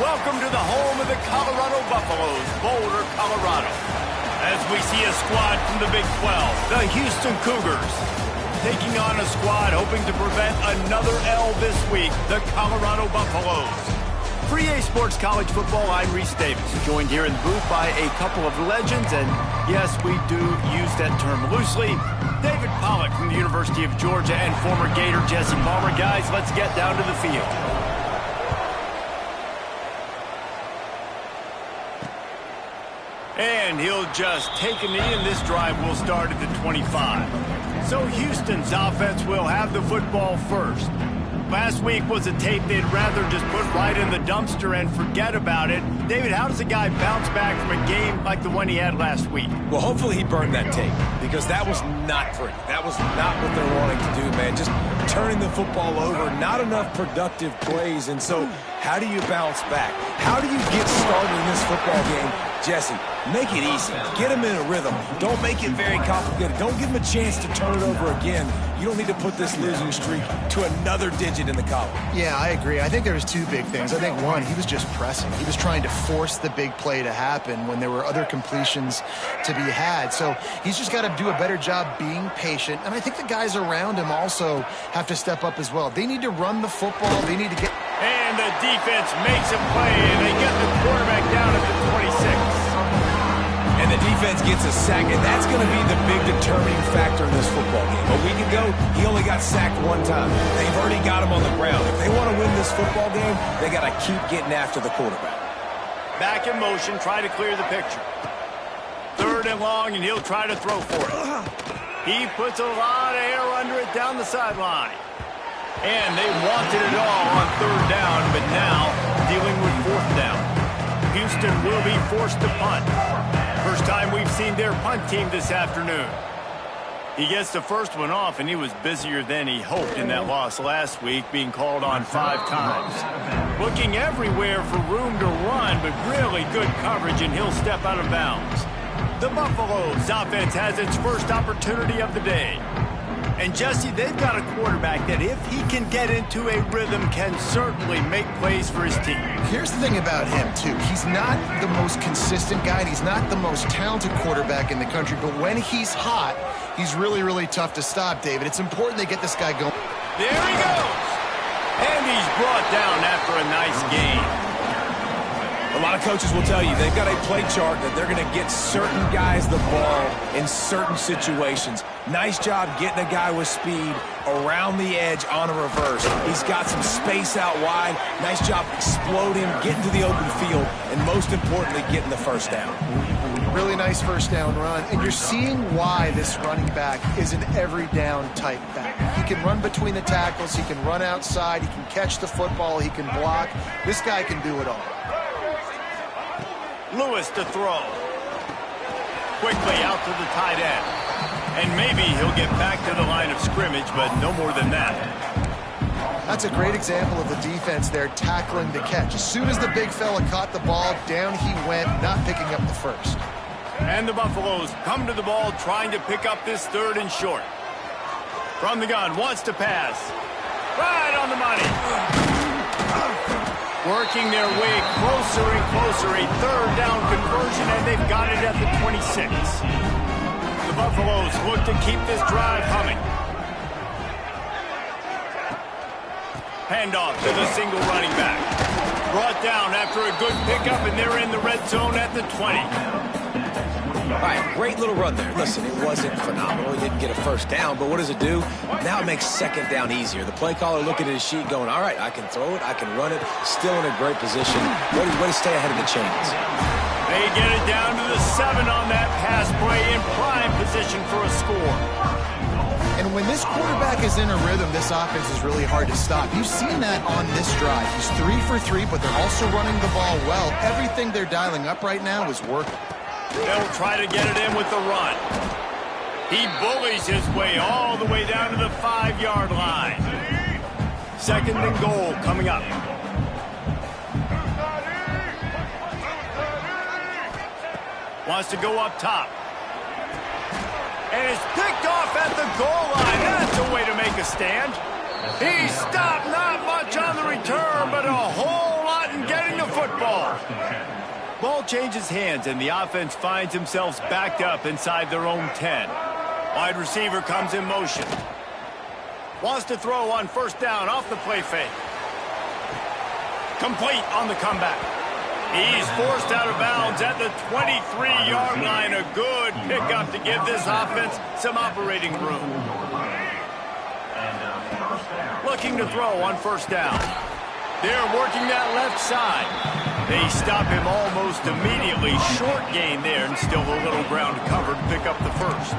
Welcome to the home of the Colorado Buffaloes, Boulder, Colorado. As we see a squad from the Big 12, the Houston Cougars, taking on a squad hoping to prevent another L this week, the Colorado Buffaloes. For EA Sports College Football, I'm Reese Davis, joined here in the booth by a couple of legends, and yes, we do use that term loosely. David Pollack from the University of Georgia and former Gator Jesse Palmer. Guys, let's get down to the field. And he'll just take a knee, and this drive will start at the 25. So Houston's offense will have the football first. Last week was a tape they'd rather just put right in the dumpster and forget about it. David, how does a guy bounce back from a game like the one he had last week? Well, hopefully he burned that tape, because that was not pretty. That was not what they're wanting to do, man. Just turning the football over, not enough productive plays. And so how do you bounce back? How do you get started in this football game? Jesse, make it easy. Get him in a rhythm. Don't make it very complicated. Don't give him a chance to turn it over again. You don't need to put this losing streak to another digit in the column. Yeah, I agree. I think there was two big things. I think, one, he was just pressing. He was trying to force the big play to happen when there were other completions to be had. So he's just got to do a better job being patient. And I think the guys around him also have to step up as well. They need to run the football. They need to get... And the defense makes a play, and they get the quarterback down at the 26. And the defense gets a sack, and that's going to be the big determining factor in this football game. A week ago, he only got sacked one time. They've already got him on the ground. If they want to win this football game, they got to keep getting after the quarterback. Back in motion, try to clear the picture. Third and long, and he'll try to throw for it. He puts a lot of air under it down the sideline. And they wanted it all on third down, but now dealing with fourth down. Houston will be forced to punt. First time we've seen their punt team this afternoon. He gets the first one off, and he was busier than he hoped in that loss last week, being called on 5 times. Looking everywhere for room to run, but really good coverage, and he'll step out of bounds. The Buffaloes offense has its first opportunity of the day. And, Jesse, they've got a quarterback that, if he can get into a rhythm, can certainly make plays for his team. Here's the thing about him, too. He's not the most consistent guy, and he's not the most talented quarterback in the country. But when he's hot, he's really, really tough to stop, David. It's important they get this guy going. There he goes. And he's brought down after a nice game. A lot of coaches will tell you they've got a play chart that they're going to get certain guys the ball in certain situations. Nice job getting a guy with speed around the edge on a reverse. He's got some space out wide. Nice job exploding, getting to the open field, and most importantly, getting the first down. Really nice first down run, and you're seeing why this running back is an every down type back. He can run between the tackles, he can run outside, he can catch the football, he can block. This guy can do it all. Lewis to throw. Quickly out to the tight end. And maybe he'll get back to the line of scrimmage, but no more than that. That's a great example of the defense there tackling the catch. As soon as the big fella caught the ball, down he went, not picking up the first. And the Buffaloes come to the ball trying to pick up this third and short. From the gun, wants to pass. Right on the money. Working their way closer and closer, a third down conversion, and they've got it at the 26. The Buffaloes look to keep this drive humming. Handoff to the single running back. Brought down after a good pickup, and they're in the red zone at the 20. All right, great little run there. Listen, it wasn't phenomenal. He didn't get a first down, but what does it do? Now it makes second down easier. The play caller looking at his sheet going, all right, I can throw it, I can run it, still in a great position. Way to stay ahead of the chains. They get it down to the 7 on that pass play, in prime position for a score. And when this quarterback is in a rhythm, this offense is really hard to stop. You've seen that on this drive. He's 3 for 3, but they're also running the ball well. Everything they're dialing up right now is working. They'll try to get it in with the run. He bullies his way all the way down to the 5-yard line. Second and goal coming up. Wants to go up top. And it's picked off at the goal line. That's a way to make a stand. He stopped, not much on the return, but a whole lot in getting the football. Ball changes hands, and the offense finds themselves backed up inside their own 10. Wide receiver comes in motion. Wants to throw on first down off the play fake. Complete on the comeback. He's forced out of bounds at the 23-yard line. A good pickup to give this offense some operating room. Looking to throw on first down. They're working that left side. They stop him almost immediately. Short gain there, and still a little ground to cover to pick up the first.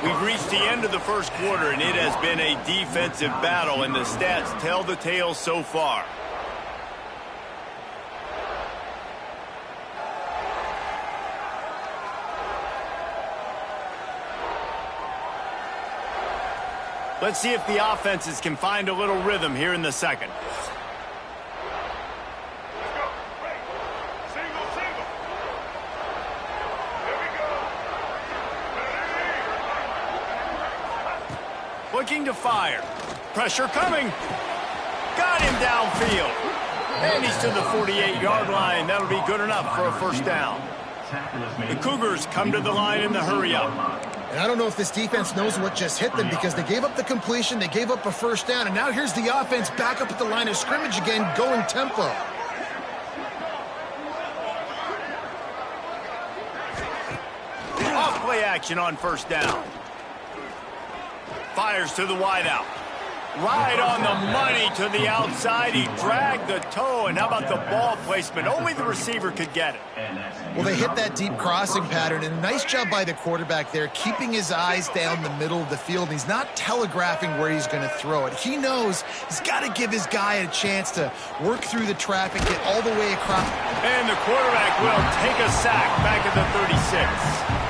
We've reached the end of the first quarter, and it has been a defensive battle, and the stats tell the tale so far. Let's see if the offenses can find a little rhythm here in the second. Looking to fire. Pressure coming. Got him downfield. And he's to the 48-yard line. That'll be good enough for a first down. The Cougars come to the line in the hurry-up. And I don't know if this defense knows what just hit them, because they gave up the completion, they gave up a first down, and now here's the offense back up at the line of scrimmage again, going tempo. Off play action on first down. Fires to the wideout. Right on the money to the outside. He dragged the toe, and how about the ball placement? Only the receiver could get it. Well, they hit that deep crossing pattern, and a nice job by the quarterback there, keeping his eyes down the middle of the field. He's not telegraphing where he's going to throw it. He knows he's got to give his guy a chance to work through the traffic, get all the way across. And the quarterback will take a sack back at the 36.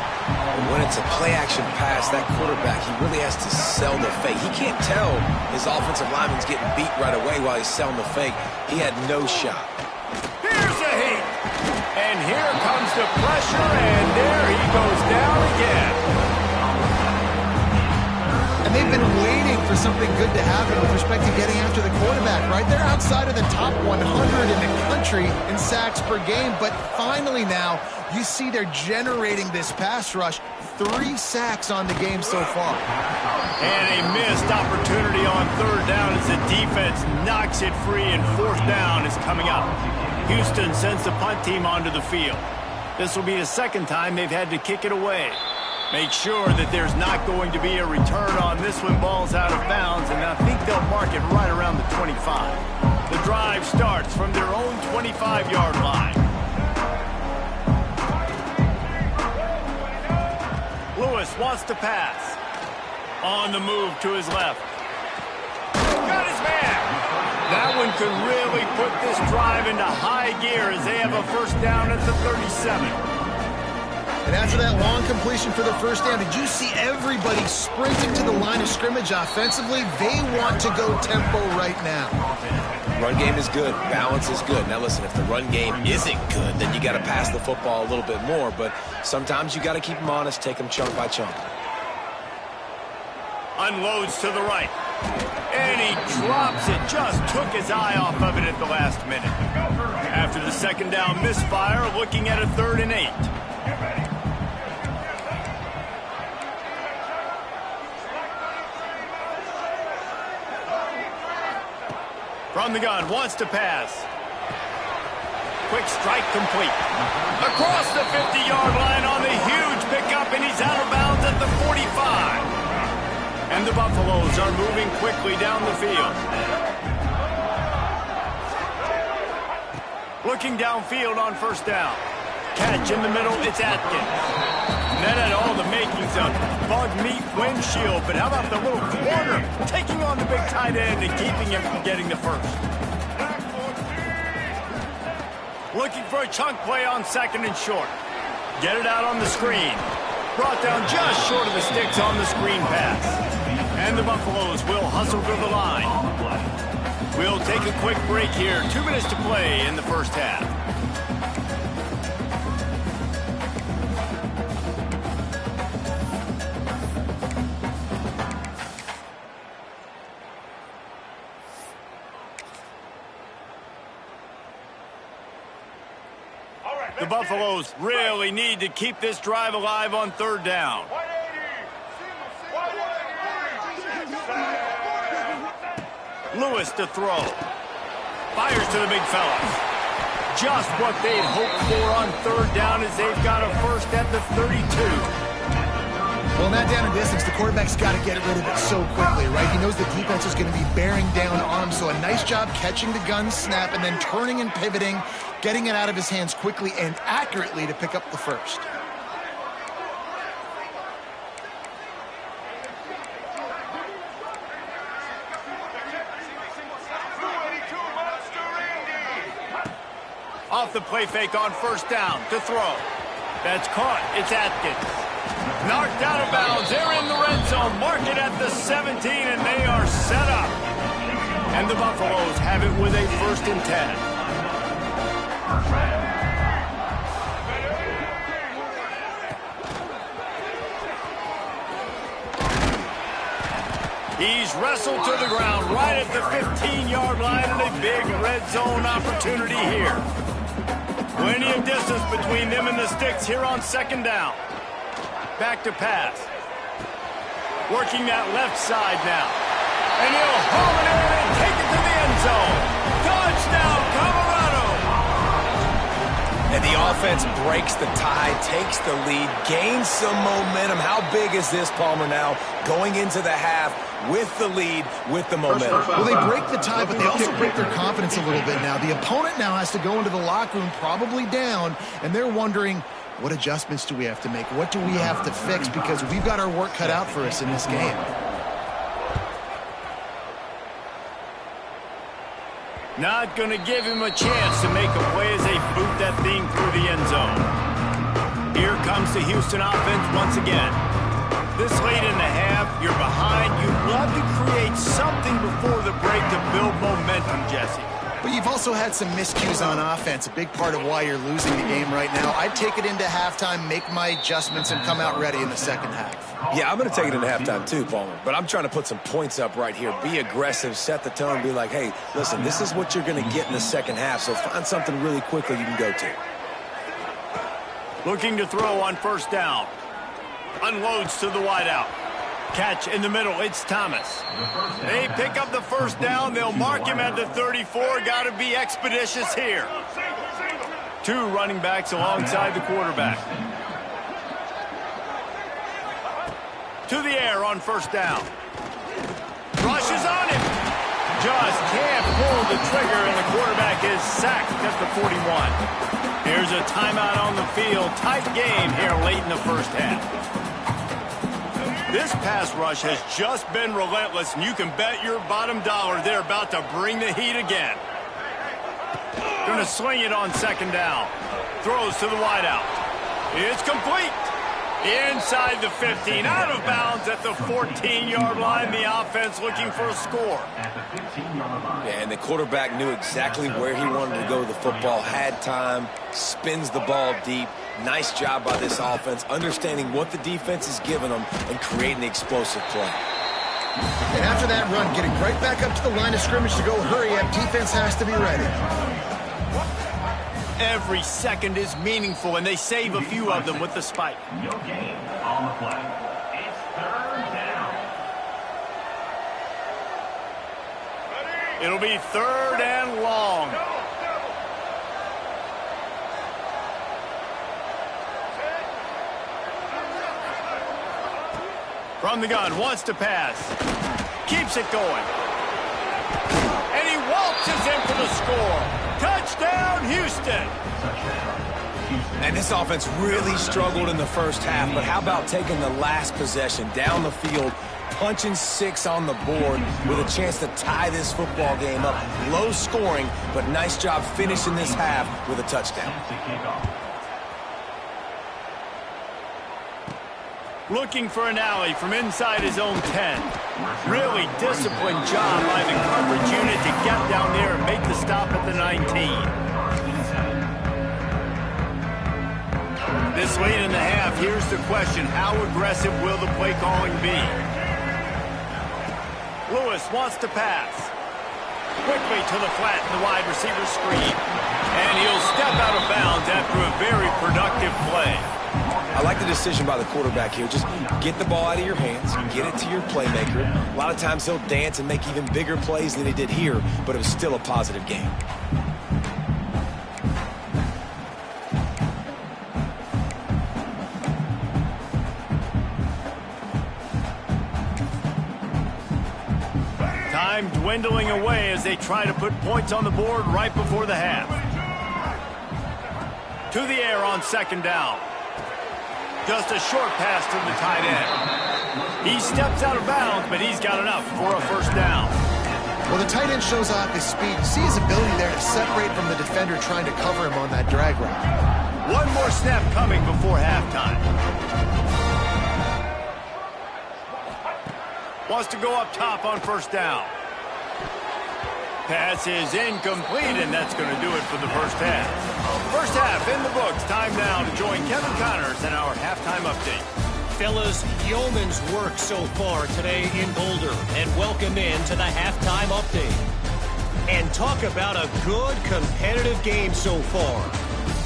When it's a play-action pass, that quarterback, he really has to sell the fake. He can't tell his offensive lineman's getting beat right away while he's selling the fake. He had no shot. Here's a hit. And here comes the pressure, and there he goes down again. And they've been waiting for something good to happen with respect to getting after the quarterback, right? They're outside of the top 100 in the country in sacks per game, but finally now you see they're generating this pass rush. 3 sacks on the game so far. And a missed opportunity on third down as the defense knocks it free, and fourth down is coming up. Houston sends the punt team onto the field. This will be the second time they've had to kick it away. Make sure that there's not going to be a return on this when ball's out of bounds, and I think they'll mark it right around the 25. The drive starts from their own 25-yard line. Lewis wants to pass. On the move to his left. Got his man. That one could really put this drive into high gear as they have a first down at the 37. And after that long completion for the first down, did you see everybody sprinting to the line of scrimmage offensively? They want to go tempo right now. Run game is good. Balance is good. Now listen, if the run game isn't good, then you got to pass the football a little bit more. But sometimes you got to keep them honest, take them chunk by chunk. Unloads to the right. And he drops it. Just took his eye off of it at the last minute. After the second down misfire, looking at a 3rd and 8. From the gun, wants to pass. Quick strike complete. Across the 50-yard line on the huge pickup, and he's out of bounds at the 45. And the Buffaloes are moving quickly down the field. Looking downfield on first down. Catch in the middle, it's Atkins. That had all the makings of bug meat windshield, but how about the little corner taking on the big tight end and keeping him from getting the first? Looking for a chunk play on 2nd and short. Get it out on the screen. Brought down just short of the sticks on the screen pass. And the Buffaloes will hustle to the line. We'll take a quick break here. 2 minutes to play in the first half. The Buffaloes really need to keep this drive alive on third down. Lewis to throw. Fires to the big fella. Just what they'd hoped for on third down as they've got a first at the 32. Well, in that down and distance, the quarterback's got to get rid of it so quickly, right? He knows the defense is going to be bearing down on him, so a nice job catching the gun snap and then turning and pivoting, getting it out of his hands quickly and accurately to pick up the first. Off the play fake on first down to throw. That's caught. It's Atkins. Knocked out of bounds. They're in the red zone. Mark it at the 17, and they are set up. And the Buffaloes have it with a 1st and 10. He's wrestled to the ground right at the 15-yard line, and a big red zone opportunity here. Plenty of distance between them and the sticks here on 2nd down. Back to pass. Working that left side now. And he'll haul it in and take it to the end zone. Touchdown, Colorado! And the offense breaks the tie, takes the lead, gains some momentum. How big is this, Palmer, now? Going into the half with the lead, with the momentum. Well, they break the tie, but they also break their confidence a little bit now. The opponent now has to go into the locker room probably down, and they're wondering, what adjustments do we have to make? What do we have to fix? Because we've got our work cut out for us in this game. Not going to give him a chance to make a play as they boot that thing through the end zone. Here comes the Houston offense once again. This late in the half, you're behind. You'd love to create something before the break to build momentum, Jesse. But you've also had some miscues on offense, a big part of why you're losing the game right now. I'd take it into halftime, make my adjustments, and come out ready in the 2nd half. Yeah, I'm going to take it into halftime too, Palmer. But I'm trying to put some points up right here. Be aggressive, set the tone, be like, hey, listen, this is what you're going to get in the 2nd half, so find something really quickly you can go to. Looking to throw on first down. Unloads to the wideout. Catch in the middle. It's Thomas. They pick up the first down. They'll mark him at the 34. Got to be expeditious here. 2 running backs alongside the quarterback. To the air on first down. Rushes on him. Just can't pull the trigger, and the quarterback is sacked at the 41. Here's a timeout on the field. Tight game here late in the first half. This pass rush has just been relentless, and you can bet your bottom dollar they're about to bring the heat again. Going to swing it on 2nd down. Throws to the wideout. It's complete. Inside the 15, out of bounds at the 14-yard line. The offense looking for a score. Yeah, and the quarterback knew exactly where he wanted to go with the football, had time, spins the ball deep. Nice job by this offense, understanding what the defense is giving them and creating the explosive play. And after that run, getting right back up to the line of scrimmage to go hurry up, defense has to be ready. Every second is meaningful, and they save a few of them with the spike. No gain on the play. It's 3rd down. It'll be 3rd and long. From the gun, wants to pass. Keeps it going. And he waltzes in for the score. Touchdown, Houston. And this offense really struggled in the first half, but how about taking the last possession down the field, punching 6 on the board with a chance to tie this football game up. Low scoring, but nice job finishing this half with a touchdown. Looking for an alley from inside his own 10. Really disciplined job by the coverage unit to get down there and make the stop at the 19. This late in the half, here's the question. How aggressive will the play calling be? Lewis wants to pass. Quickly to the flat in the wide receiver screen. And he'll step out of bounds yards after a very productive play. I like the decision by the quarterback here. Just get the ball out of your hands, get it to your playmaker. A lot of times he'll dance and make even bigger plays than he did here, but it was still a positive game. Time dwindling away as they try to put points on the board right before the half. To the air on second down. Just a short pass to the tight end. He steps out of bounds, but he's got enough for a first down. Well, the tight end shows off his speed. You see his ability there to separate from the defender trying to cover him on that drag route. One more snap coming before halftime. Wants to go up top on first down. Pass is incomplete, and that's going to do it for the first half. First half in the books. Time now to join Kevin Connors in our halftime update. Fellas, yeoman's work so far today in Boulder, and welcome in to the halftime update. And talk about a good competitive game so far.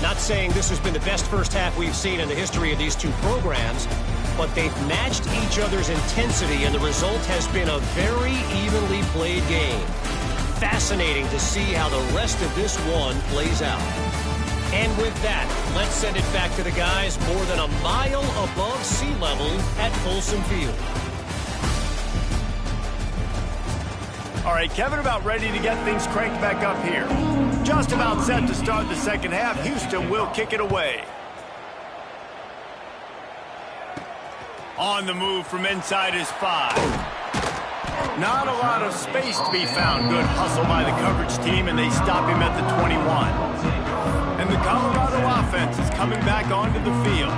Not saying this has been the best first half we've seen in the history of these two programs, but they've matched each other's intensity, and the result has been a very evenly played game. Fascinating to see how the rest of this one plays out. And with that, let's send it back to the guys more than a mile above sea level at Folsom Field. All right, Kevin, about ready to get things cranked back up here. Just about set to start the second half. Houston will kick it away. On the move from inside his 5. Not a lot of space to be found. Good hustle by the coverage team, and they stop him at the 21. And the Colorado offense is coming back onto the field.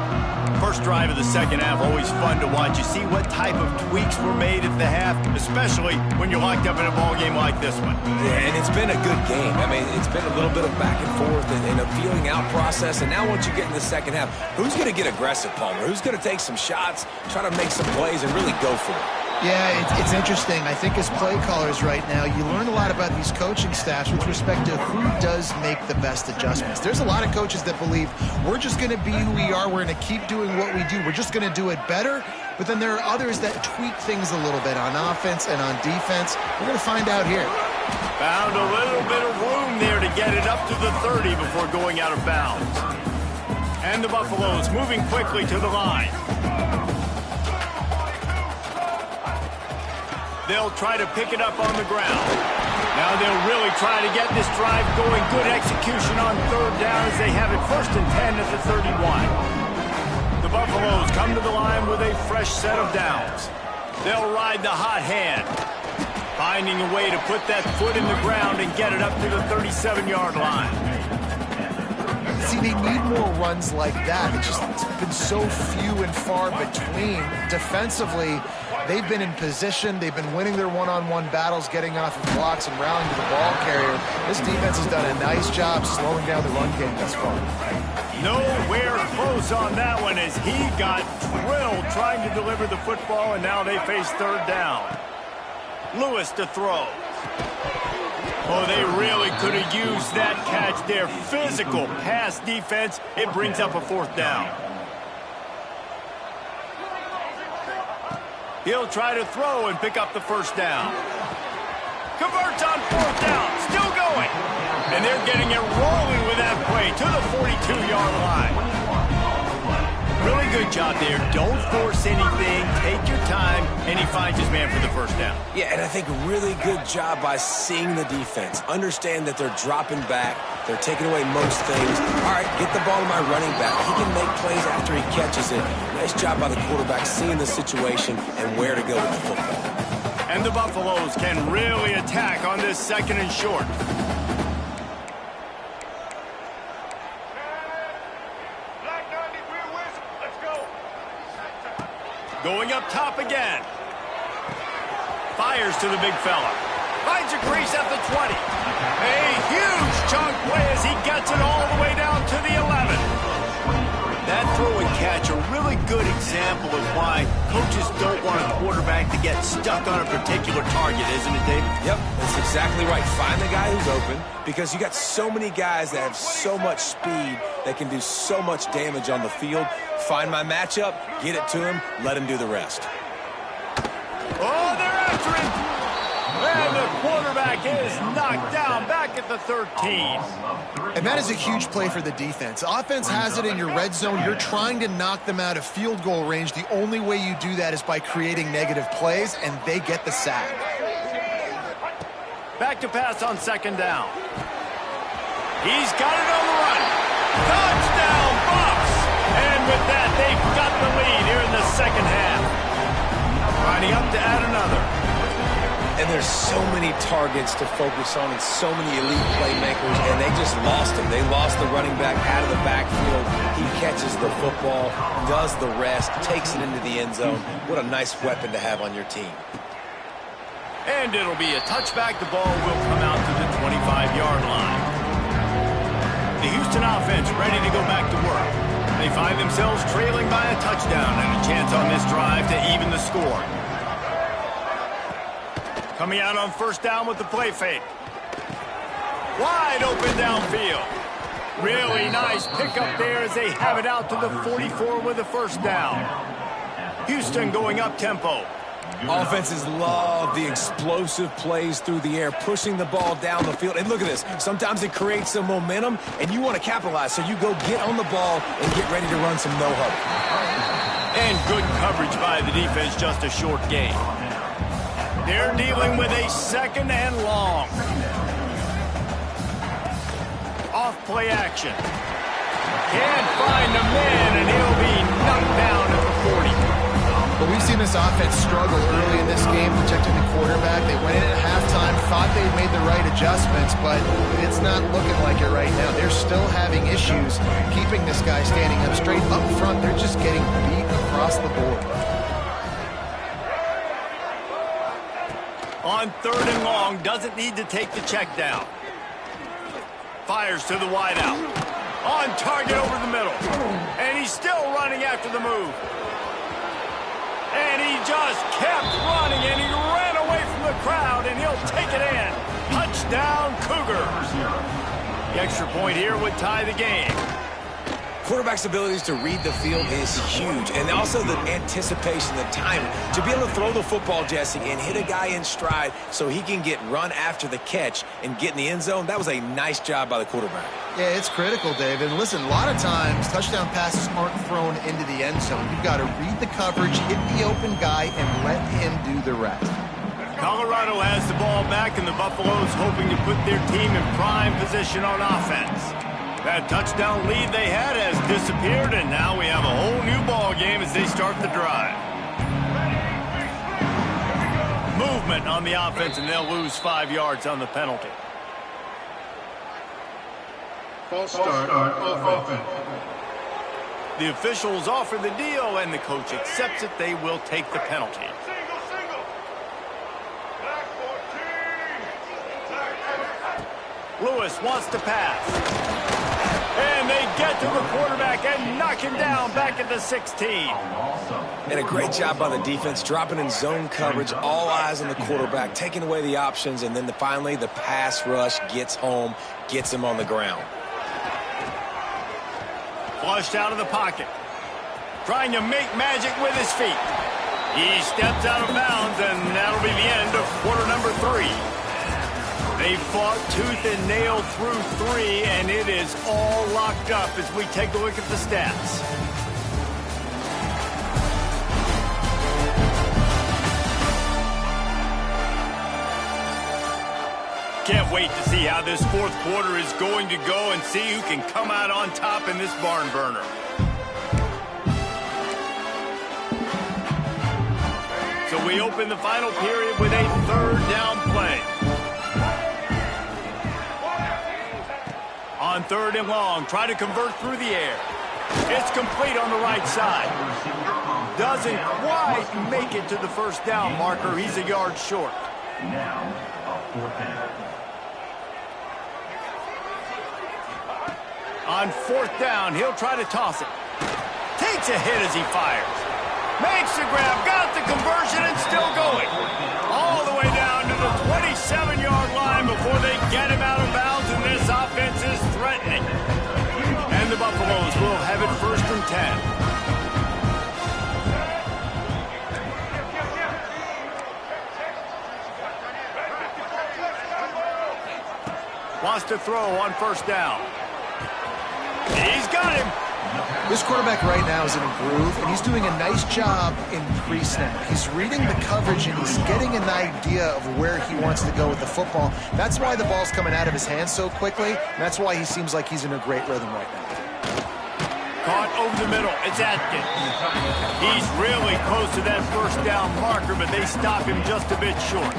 First drive of the second half, always fun to watch. You see what type of tweaks were made at the half, especially when you're locked up in a ball game like this one. Yeah, and it's been a good game. I mean, it's been a little bit of back and forth and a feeling out process. And now once you get in the second half, who's going to get aggressive, Palmer? Who's going to take some shots, try to make some plays, and really go for it? Yeah, it's interesting. I think as play callers right now, you learn a lot about these coaching staffs with respect to who does make the best adjustments. There's a lot of coaches that believe we're just going to be who we are. We're going to keep doing what we do. We're just going to do it better. But then there are others that tweak things a little bit on offense and on defense. We're going to find out here. Found a little bit of room there to get it up to the 30 before going out of bounds. And the Buffaloes moving quickly to the line. They'll try to pick it up on the ground. Now they'll really try to get this drive going. Good execution on third down as they have it 1st and 10 at the 31. The Buffaloes come to the line with a fresh set of downs. They'll ride the hot hand, finding a way to put that foot in the ground and get it up to the 37-yard line. See, they need more runs like that. It's been so few and far between. Defensively, they've been in position. They've been winning their one-on-one battles, getting off of blocks and rallying to the ball carrier. This defense has done a nice job slowing down the run game thus far. Nowhere close on that one as he got drilled trying to deliver the football, and now they face third down. Lewis to throw. Oh, they really could have used that catch there. Physical pass defense. It brings up a 4th down. He'll try to throw and pick up the first down. Converts on 4th down. Still going. And they're getting it rolling with that play to the 42-yard line. Really good job there. Don't force anything. Take your time. And he finds his man for the first down. Yeah, and I think a really good job by seeing the defense. Understand that they're dropping back. They're taking away most things. All right, get the ball to my running back. He can make plays after he catches it. Nice job by the quarterback seeing the situation and where to go with the football. And the Buffaloes can really attack on this 2nd and short. Going up top again. Fires to the big fella. Finds a crease at the 20. A huge chunk play as he gets it all the way down to the 11. That throw and catch, a really good example of why coaches don't want a quarterback to get stuck on a particular target, isn't it, David? Yep, that's exactly right. Find the guy who's open because you got so many guys that have so much speed that can do so much damage on the field. Find my matchup, get it to him, let him do the rest. Oh, they're after him. And the quarterback is knocked down back at the 13. And that is a huge play for the defense. Offense has it in your red zone. You're trying to knock them out of field goal range. The only way you do that is by creating negative plays, and they get the sack. Back to pass on second down. He's got it on the run. Touchdown, Bucs! And with that, they've got the lead here in the second half. Lining up to add another. And there's so many targets to focus on and so many elite playmakers, and they just lost him. They lost the running back out of the backfield. He catches the football, does the rest, takes it into the end zone. What a nice weapon to have on your team. And it'll be a touchback. The ball will come out to the 25-yard line. The Houston offense ready to go back to work. They find themselves trailing by a touchdown and a chance on this drive to even the score. Coming out on first down with the play fake. Wide open downfield. Really nice pickup there as they have it out to the 44 with a first down. Houston going up tempo. Offenses love the explosive plays through the air, pushing the ball down the field. And look at this. Sometimes it creates some momentum, and you want to capitalize. So you go get on the ball and get ready to run some no-huddle. And good coverage by the defense, just a short gain. They're dealing with a second and long. Off play action. Can't find the man, and he'll be knocked down at the 40. But we've seen this offense struggle early in this game, protecting the quarterback. They went in at halftime, thought they'd made the right adjustments, but it's not looking like it right now. They're still having issues keeping this guy standing up straight up front. They're just getting beat across the board. On third and long, doesn't need to take the check down. Fires to the wideout. On target over the middle. And he's still running after the move. And he just kept running, and he ran away from the crowd, and he'll take it in. Touchdown, Cougars. The extra point here would tie the game. Quarterback's abilities to read the field is huge, and also the anticipation, the timing. To be able to throw the football, Jesse, and hit a guy in stride so he can get run after the catch and get in the end zone, that was a nice job by the quarterback. Yeah, it's critical, David. And listen, a lot of times touchdown passes aren't thrown into the end zone. You've got to read the coverage, hit the open guy, and let him do the rest. Colorado has the ball back, and the Buffaloes hoping to put their team in prime position on offense. That touchdown lead they had has disappeared, and now we have a whole new ball game as they start the drive. Movement on the offense, and they'll lose 5 yards on the penalty. False start offense. The officials offer the deal, and the coach accepts it. They will take the penalty. Lewis wants to pass. And they get to the quarterback and knock him down back at the 16. And a great job by the defense, dropping in zone coverage, all eyes on the quarterback, taking away the options, and then finally the pass rush gets home, gets him on the ground. Flushed out of the pocket. Trying to make magic with his feet. He steps out of bounds, and that'll be the end of quarter number 3. They fought tooth and nail through 3, and it is all locked up as we take a look at the stats. Can't wait to see how this fourth quarter is going to go and see who can come out on top in this barn burner. So we open the final period with a third down play. On third and long, try to convert through the air. It's complete on the right side. Doesn't quite make it to the first down marker. He's a yard short. Now, a fourth down. On fourth down, he'll try to toss it. Takes a hit as he fires. Makes the grab, got the conversion, and still going. All the way down to the 27-yard line before they get him out of bounds, and this offense is threatening. And the Buffaloes will have it 1st and 10. Wants to throw on 1st down. He's got him. This quarterback right now is in a groove, and he's doing a nice job in pre-snap. He's reading the coverage, and he's getting an idea of where he wants to go with the football. That's why the ball's coming out of his hands so quickly, and that's why he seems like he's in a great rhythm right now. Caught over the middle. It's Atkins. He's really close to that 1st down marker, but they stop him just a bit short.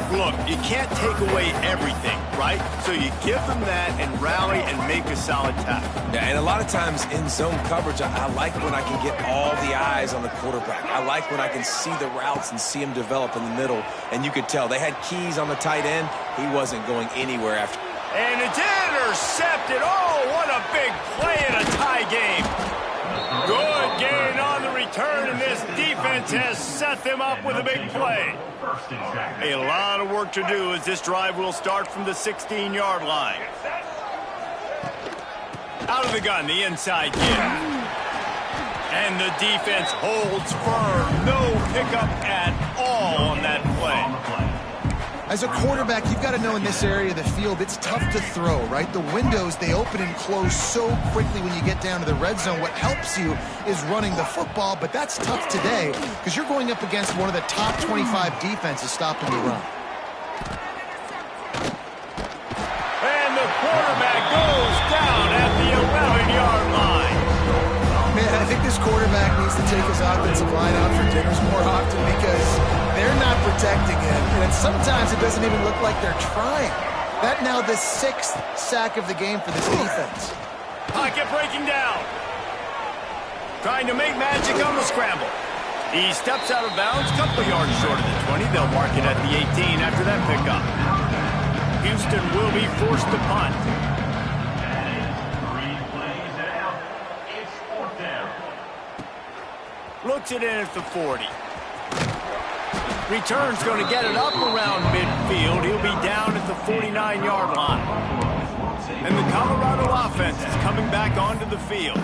Look, you can't take away everything, right? So you give them that and rally and make a solid tackle. Yeah, and a lot of times in zone coverage, I like when I can get all the eyes on the quarterback. I like when I can see the routes and see him develop in the middle. And you could tell they had keys on the tight end. He wasn't going anywhere after. And it's intercepted. Oh, what a big play in a tie game. Good gain on the return, and this defense has set them up with a big play. A lot of work to do as this drive will start from the 16-yard line. Out of the gun, the inside kid. And the defense holds firm. No pickup at all on that play. As a quarterback, you've got to know in this area of the field, it's tough to throw, right? The windows, they open and close so quickly when you get down to the red zone. What helps you is running the football, but that's tough today because you're going up against one of the top 25 defenses stopping the run. And the quarterback goes down at the 11-yard line. Man, I think this quarterback needs to take his offensive line out for dinners more often because they're not protecting him, and sometimes it doesn't even look like they're trying. That now the 6th sack of the game for this defense. Pocket breaking down. Trying to make magic on the scramble. He steps out of bounds, couple yards short of the 20. They'll mark it at the 18 after that pickup. Houston will be forced to punt. Looks it in at the 40. Return's going to get it up around midfield. He'll be down at the 49-yard line. And the Colorado offense is coming back onto the field.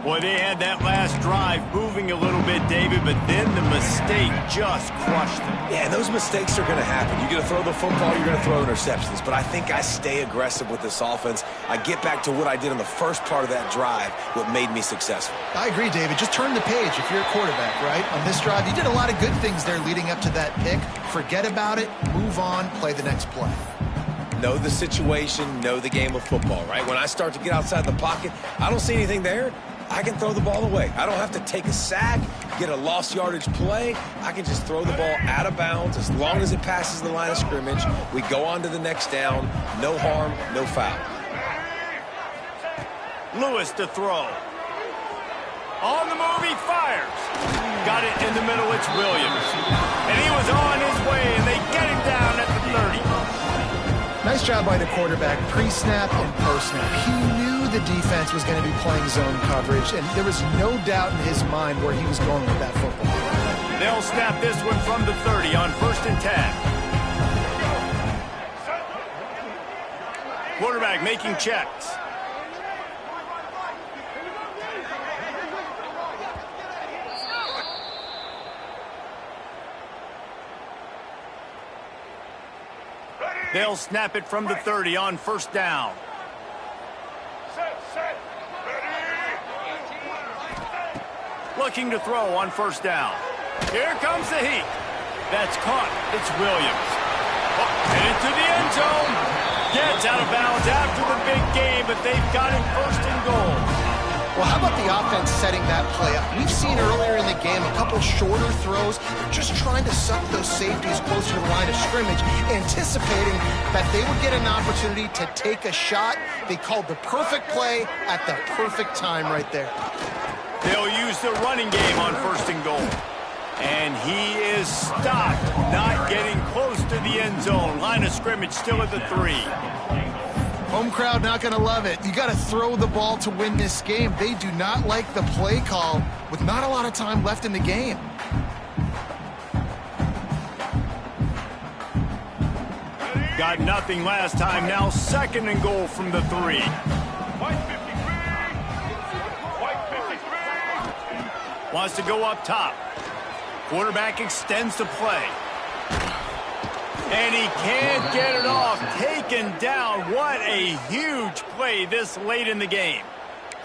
Boy, they had that last drive moving a little bit, David, but then the mistake just crushed them. Yeah, and those mistakes are going to happen. You're going to throw the football, you're going to throw interceptions. But I think I stay aggressive with this offense. I get back to what I did in the first part of that drive, what made me successful. I agree, David. Just turn the page if you're a quarterback, right? On this drive, you did a lot of good things there leading up to that pick. Forget about it, move on, play the next play. Know the situation, know the game of football, right? When I start to get outside the pocket, I don't see anything there. I can throw the ball away. I don't have to take a sack, get a lost yardage play. I can just throw the ball out of bounds as long as it passes the line of scrimmage. We go on to the next down. No harm, no foul. Lewis to throw. On the move, he fires. Got it in the middle, it's Williams. And he was on his way, and they get him down at the 30. Nice job by the quarterback, pre-snap and post-snap. He knew the defense was going to be playing zone coverage, and there was no doubt in his mind where he was going with that football. They'll snap this one from the 30 on 1st and 10. Quarterback making checks. They'll snap it from the 30 on 1st down. Looking to throw on 1st down. Here comes the heat. That's caught. It's Williams. Headed to the end zone. Gets out of bounds after the big game, but they've got him 1st and goal. Well, how about the offense setting that play up? We've seen earlier in the game a couple shorter throws. They're just trying to suck those safeties closer to the line of scrimmage, anticipating that they would get an opportunity to take a shot. They called the perfect play at the perfect time right there. They'll use the running game on 1st and goal. And he is stopped, not getting close to the end zone. Line of scrimmage still at the 3. Home crowd not going to love it. You got to throw the ball to win this game. They do not like the play call with not a lot of time left in the game. Got nothing last time. Now 2nd and goal from the 3. Wants to go up top. Quarterback extends the play. And he can't get it off. Taken down. What a huge play this late in the game.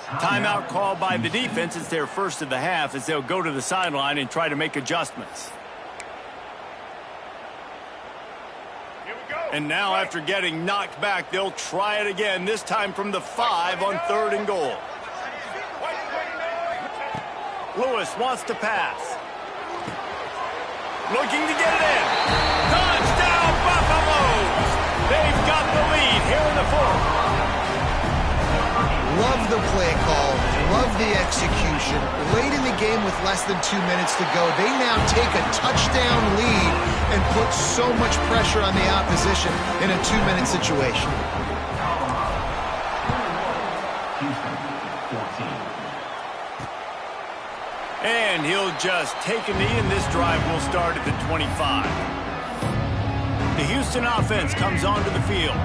Timeout called by the defense. It's their first of the half as they'll go to the sideline and try to make adjustments. And now after getting knocked back, they'll try it again, this time from the 5 on 3rd and goal. Lewis wants to pass. Looking to get it in. Touchdown, Buffaloes! They've got the lead here in the 4th. Love the play call, love the execution. Late in the game with less than 2 minutes to go, they now take a touchdown lead and put so much pressure on the opposition in a 2-minute situation. And he'll just take a knee, and this drive will start at the 25. The Houston offense comes onto the field.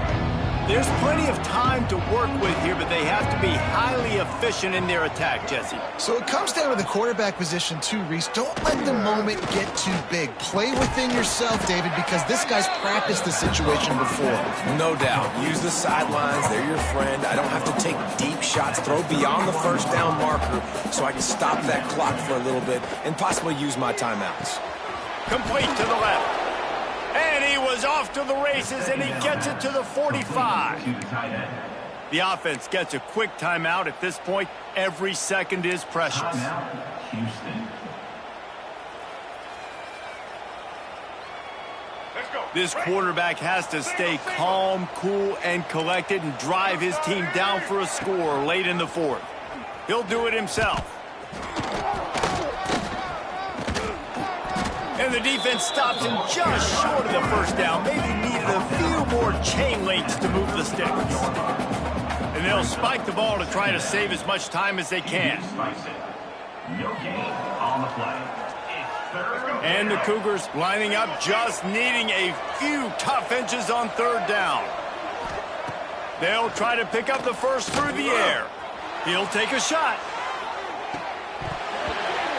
There's plenty of time to work with here, but they have to be highly efficient in their attack, Jesse. So it comes down to the quarterback position too, Reese. Don't let the moment get too big. Play within yourself, David, because this guy's practiced the situation before. No doubt. Use the sidelines. They're your friend. I don't have to take deep shots. Throw beyond the 1st down marker so I can stop that clock for a little bit and possibly use my timeouts. Complete to the left. And he was off to the races, and he gets it to the 45. The offense gets a quick timeout. At this point, every second is precious. This quarterback has to stay calm, cool, and collected and drive his team down for a score late in the 4th. He'll do it himself. And the defense stops him just short of the 1st down. Maybe needed a few more chain links to move the sticks. And they'll spike the ball to try to save as much time as they can. No gain on the play. And the Cougars lining up, just needing a few tough inches on 3rd down. They'll try to pick up the 1st through the air. He'll take a shot.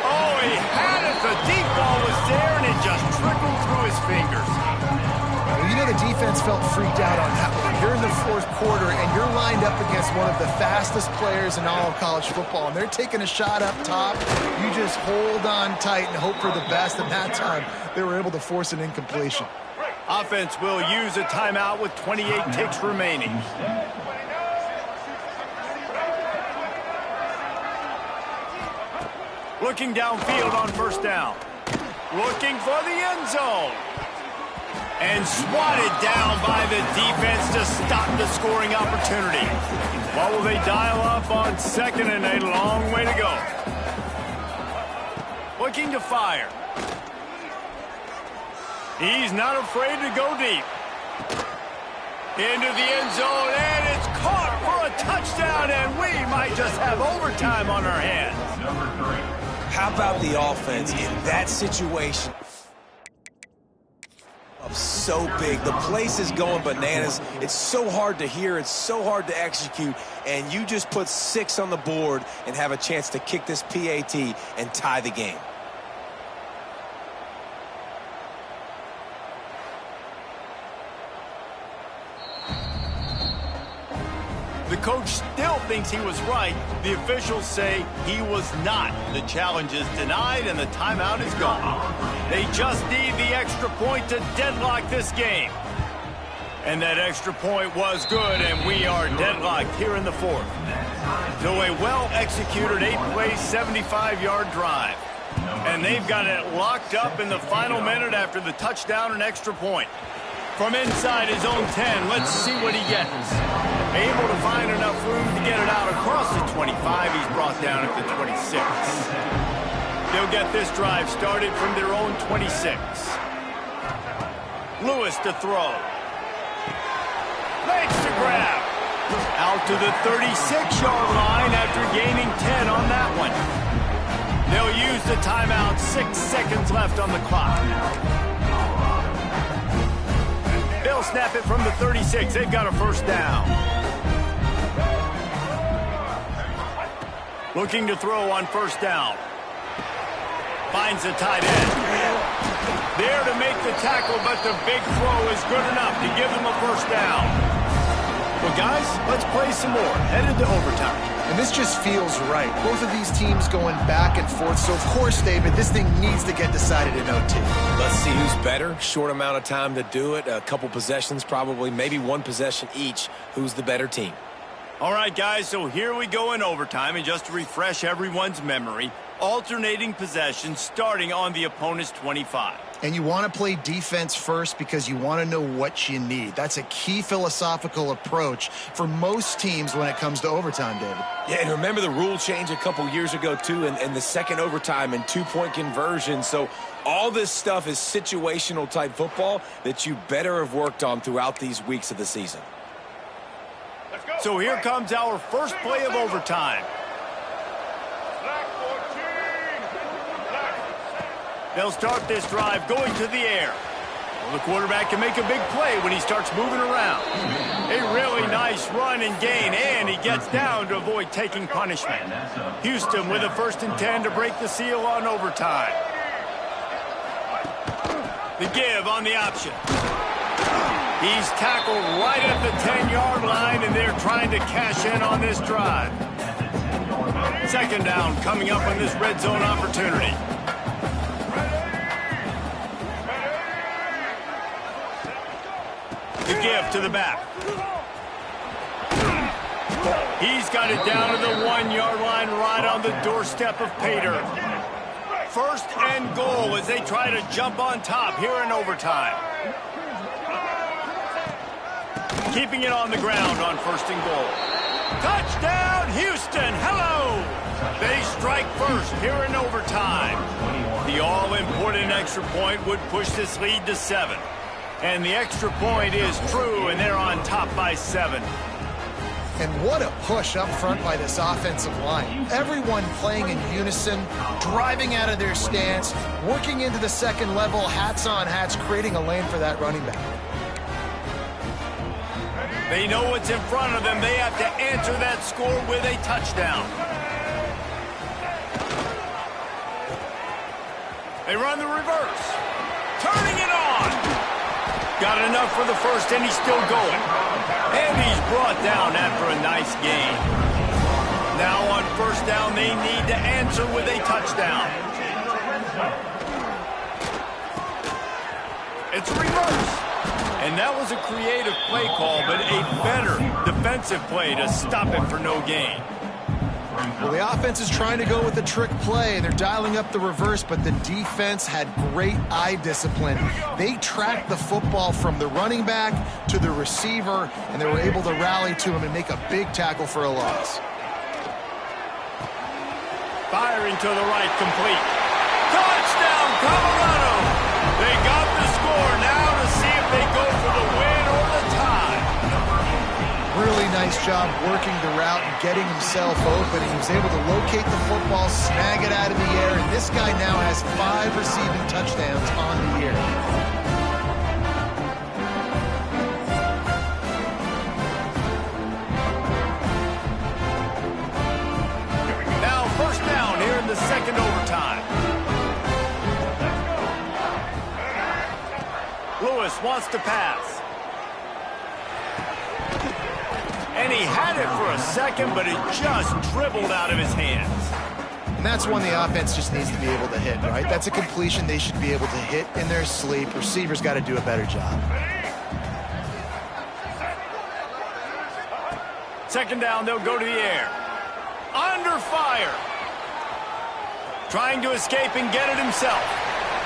Oh, he had it. The deep ball was there, and it just trickled through his fingers. Well, you know the defense felt freaked out on that one. You're in the 4th quarter, and you're lined up against one of the fastest players in all of college football, and they're taking a shot up top. You just hold on tight and hope for the best, and that time they were able to force an incompletion. Offense will use a timeout with 28 ticks remaining. Looking downfield on 1st down. Looking for the end zone. And swatted down by the defense to stop the scoring opportunity. What will they dial up on 2nd and a long way to go? Looking to fire. He's not afraid to go deep. Into the end zone, and it's caught for a touchdown, and we might just have overtime on our hands. Number 3. How about the offense in that situation? So big. The place is going bananas. It's so hard to hear. It's so hard to execute. And you just put 6 on the board and have a chance to kick this PAT and tie the game. The coach still thinks he was right. The officials say he was not. The challenge is denied, and the timeout is gone. They just need the extra point to deadlock this game. And that extra point was good, and we are deadlocked here in the 4th. So a well-executed 8-play, 75-yard drive. And they've got it locked up in the final minute after the touchdown and extra point. From inside his own 10, let's see what he gets. Able to find enough room to get it out across the 25. He's brought down at the 26. They'll get this drive started from their own 26. Lewis to throw. Makes the grab. Out to the 36-yard line after gaining 10 on that one. They'll use the timeout. 6 seconds left on the clock. They'll snap it from the 36. They've got a first down. Looking to throw on first down. Finds the tight end. There to make the tackle, but the big throw is good enough to give them a first down. Well, guys, let's play some more. Headed to overtime. And this just feels right. Both of these teams going back and forth. So, of course, David, this thing needs to get decided in OT. Let's see who's better. Short amount of time to do it. A couple possessions probably. Maybe one possession each. Who's the better team? All right, guys, so here we go in overtime. And just to refresh everyone's memory, alternating possessions starting on the opponent's 25. And you want to play defense first because you want to know what you need. That's a key philosophical approach for most teams when it comes to overtime, David. Yeah, and remember the rule change a couple years ago, too, and the second overtime and two-point conversion. So all this stuff is situational type football that you better have worked on throughout these weeks of the season. So here comes our first play of overtime. They'll start this drive going to the air. Well, the quarterback can make a big play when he starts moving around. A really nice run and gain, and he gets down to avoid taking punishment. Houston with a 1st and 10 to break the seal on overtime. The give on the option. He's tackled right at the 10-yard line, and they're trying to cash in on this drive. 2nd down coming up on this red zone opportunity. The give to the back. He's got it down to the 1-yard line right on the doorstep of Pater. 1st and goal as they try to jump on top here in overtime. Keeping it on the ground on 1st and goal. Touchdown, Houston. Hello. They strike first here in overtime. The all-important extra point would push this lead to 7. And the extra point is true, and they're on top by 7. And what a push up front by this offensive line. Everyone playing in unison, driving out of their stance, working into the second level, hats on hats, creating a lane for that running back. They know what's in front of them. They have to answer that score with a touchdown. They run the reverse. Turning it on. Got enough for the first, and he's still going. And he's brought down after a nice gain. Now on 1st down, they need to answer with a touchdown. It's a reverse. And that was a creative play call, but a better defensive play to stop it for no gain. Well, the offense is trying to go with a trick play, and they're dialing up the reverse, but the defense had great eye discipline. They tracked the football from the running back to the receiver, and they were able to rally to him and make a big tackle for a loss. Firing to the right, complete. Touchdown, Colorado! They got the score now to see if they go for the win or the tie. Really nice job working the route and getting himself open. He was able to locate the football, snag it out of the air, and this guy now has 5 receiving touchdowns on the year. Now 1st down here in the second overtime. Lewis wants to pass. And he had it for a second, but it just dribbled out of his hands. And that's one the offense just needs to be able to hit, right? That's a completion they should be able to hit in their sleep. Receivers got to do a better job. 2nd down, they'll go to the air. Under fire. Trying to escape and get it himself.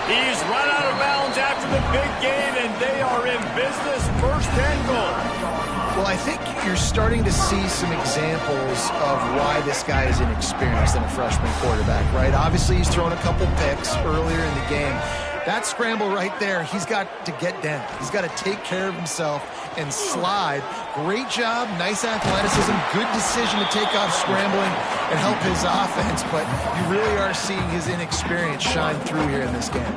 He's run out of bounds after the big gain, and they are in business. 1st and goal. Well, I think you're starting to see some examples of why this guy is inexperienced in a freshman quarterback, right? Obviously, he's thrown a couple picks earlier in the game. That scramble right there, he's got to get down. He's got to take care of himself and slide. Great job, nice athleticism, good decision to take off scrambling and help his offense, but you really are seeing his inexperience shine through here in this game.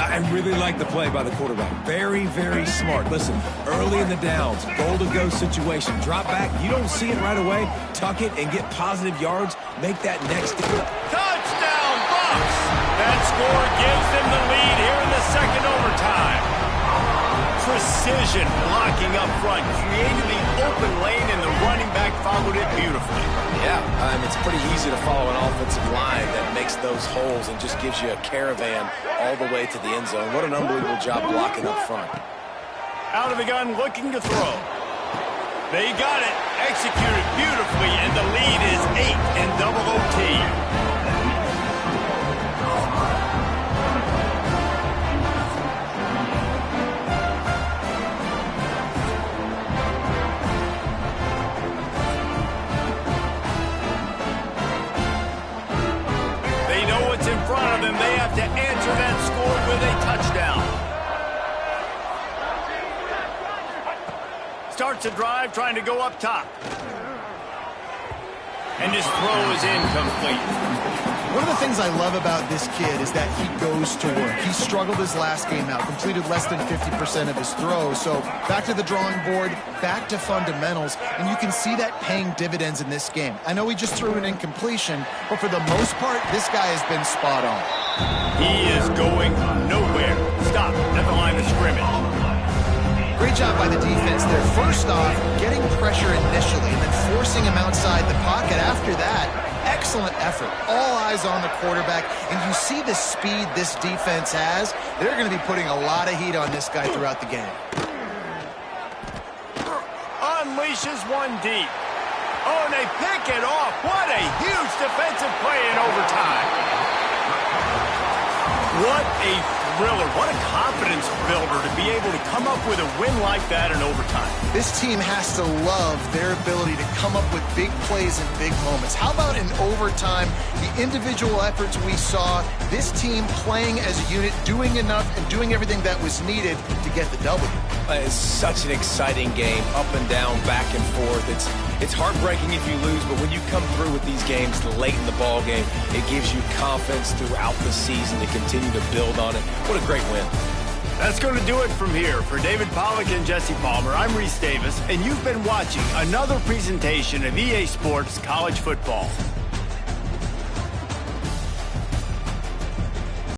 I really like the play by the quarterback. Very, very smart. Listen, early in the downs, goal-to-go situation, drop back, you don't see it right away, tuck it and get positive yards, make that next Touchdown, Bucs! That score gives them the lead here in the second overtime. Precision blocking up front, created the open lane, and the running back followed it beautifully. Yeah, it's pretty easy to follow an offensive line that makes those holes and just gives you a caravan all the way to the end zone. What an unbelievable job blocking up front. Out of the gun, looking to throw. They got it, executed beautifully, and the lead is 8 in double OT. In front of them, they have to answer that score with a touchdown. Starts a drive trying to go up top. And his throw is incomplete. One of the things I love about this kid is that he goes to work. He struggled his last game out, completed less than 50% of his throws. So back to the drawing board, back to fundamentals, and you can see that paying dividends in this game. I know he just threw an incompletion, but for the most part, this guy has been spot on. He is going nowhere. Stop at the line of scrimmage. Great job by the defense there. First off, getting pressure initially and then forcing him outside the pocket after that. Excellent effort. All eyes on the quarterback. And you see the speed this defense has. They're going to be putting a lot of heat on this guy throughout the game. Unleashes one deep. Oh, and they pick it off. What a huge defensive play in overtime. What a thriller. What a confidence builder to be able to come up with a win like that in overtime. This team has to love their ability to come up with big plays and big moments. How about in overtime, the individual efforts we saw, this team playing as a unit, doing enough and doing everything that was needed to get the W. It's such an exciting game, up and down, back and forth. It's heartbreaking if you lose, but when you come through with these games late in the ball game, it gives you confidence throughout the season to continue to build on it. What a great win. That's going to do it from here. For David Pollack and Jesse Palmer, I'm Reese Davis, and you've been watching another presentation of EA Sports College Football.